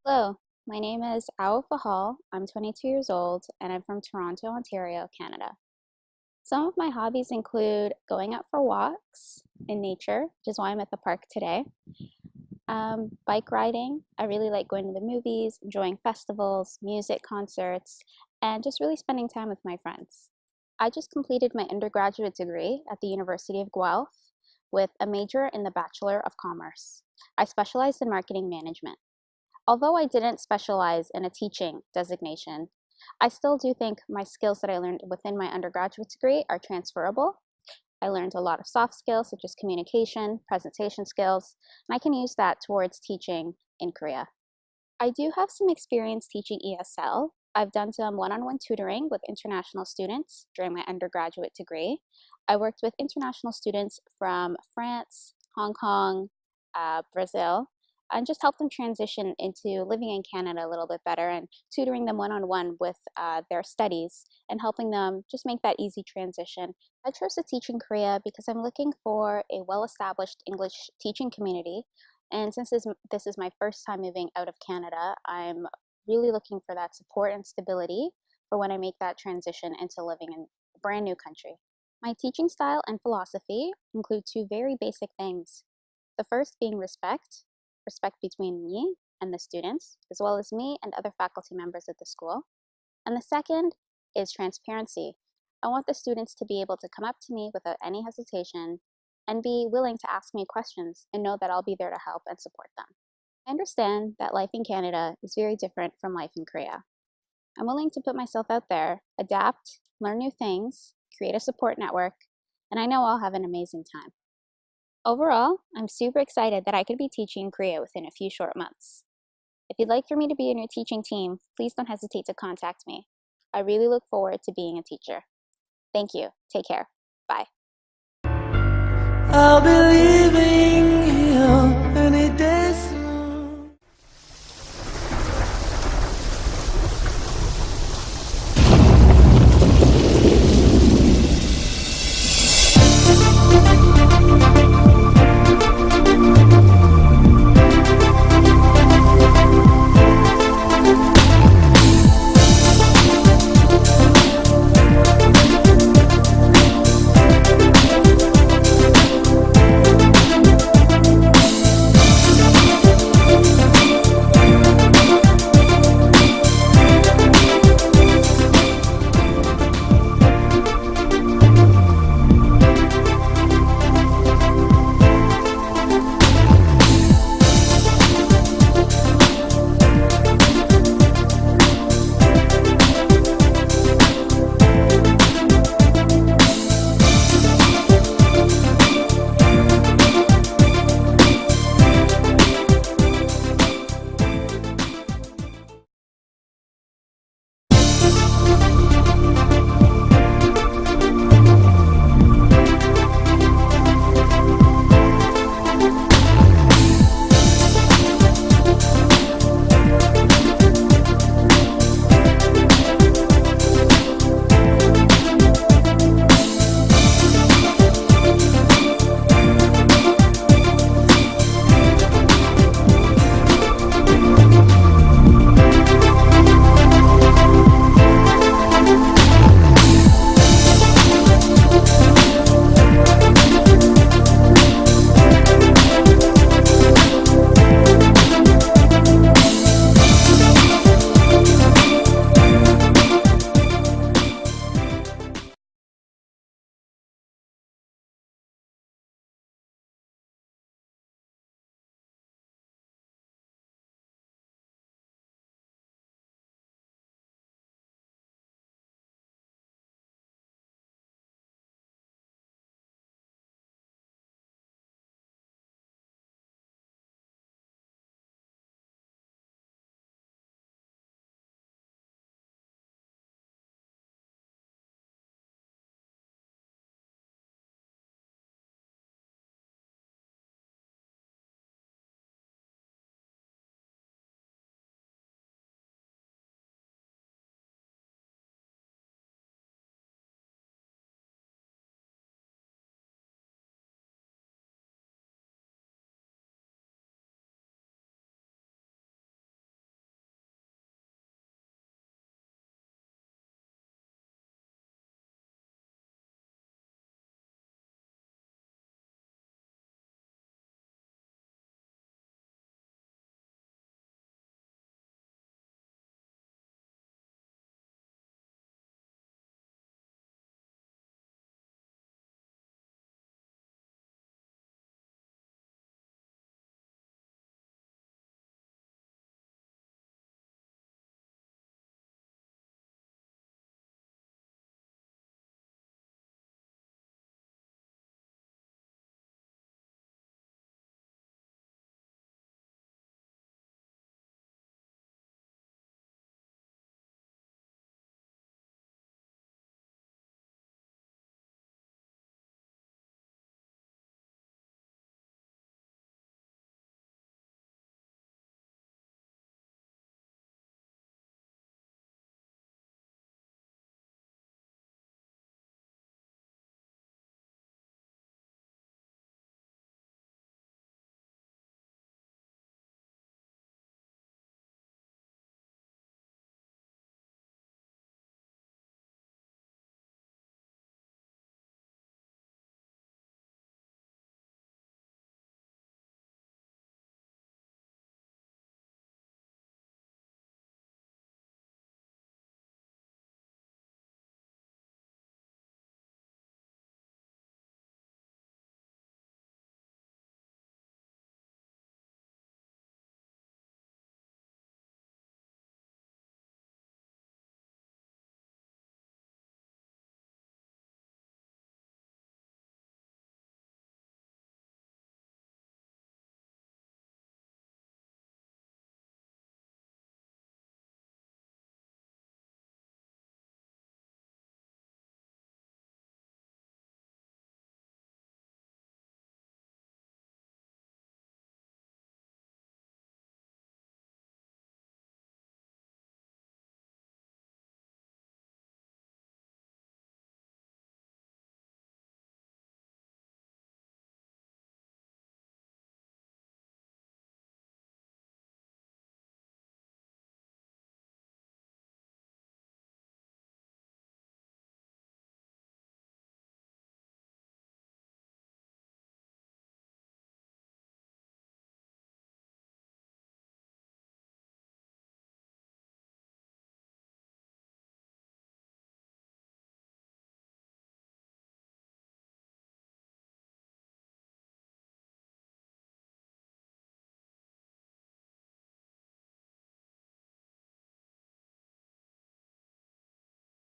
Hello, my name is Ao Fahal. I'm 22 years old and I'm from Toronto, Ontario, Canada. Some of my hobbies include going out for walks in nature, which is why I'm at the park today. Bike riding. I really like going to the movies, enjoying festivals, music concerts, and just really spending time with my friends. I just completed my undergraduate degree at the University of Guelph with a major in the Bachelor of Commerce. I specialized in marketing management. Although I didn't specialize in a teaching designation, I still do think my skills that I learned within my undergraduate degree are transferable. I learned a lot of soft skills such as communication, presentation skills, and I can use that towards teaching in Korea. I do have some experience teaching ESL. I've done some one-on-one tutoring with international students during my undergraduate degree. I worked with international students from France, Hong Kong, Brazil, and just help them transition into living in Canada a little bit better and tutoring them one-on-one with their studies and helping them just make that easy transition. I chose to teach in Korea because I'm looking for a well-established English teaching community, and since this is my first time moving out of Canada, I'm really looking for that support and stability for when I make that transition into living in a brand new country. My teaching style and philosophy include two very basic things. The first being respect between me and the students, as well as me and other faculty members at the school. And the second is transparency. I want the students to be able to come up to me without any hesitation and be willing to ask me questions and know that I'll be there to help and support them. I understand that life in Canada is very different from life in Korea. I'm willing to put myself out there, adapt, learn new things, create a support network, and I know I'll have an amazing time. Overall, I'm super excited that I could be teaching in Korea within a few short months. If you'd like for me to be in your teaching team, please don't hesitate to contact me. I really look forward to being a teacher. Thank you. Take care. Bye. I'll be leaving